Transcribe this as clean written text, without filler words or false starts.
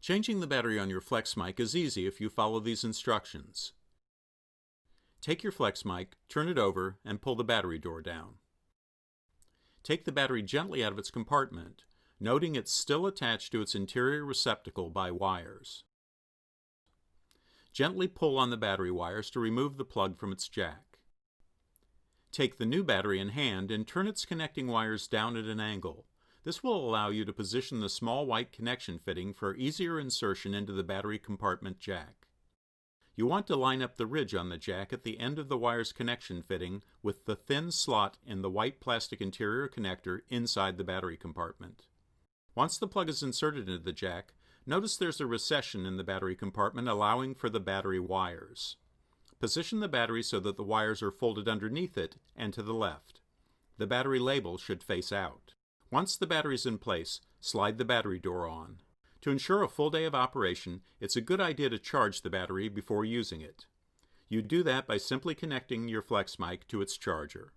Changing the battery on your Flexmike is easy if you follow these instructions. Take your Flexmike, turn it over, and pull the battery door down. Take the battery gently out of its compartment, noting it's still attached to its interior receptacle by wires. Gently pull on the battery wires to remove the plug from its jack. Take the new battery in hand and turn its connecting wires down at an angle. This will allow you to position the small white connection fitting for easier insertion into the battery compartment jack. You want to line up the ridge on the jack at the end of the wire's connection fitting with the thin slot in the white plastic interior connector inside the battery compartment. Once the plug is inserted into the jack, notice there's a recession in the battery compartment allowing for the battery wires. Position the battery so that the wires are folded underneath it and to the left. The battery label should face out. Once the battery is in place, slide the battery door on. To ensure a full day of operation, it's a good idea to charge the battery before using it. You do that by simply connecting your Flexmike to its charger.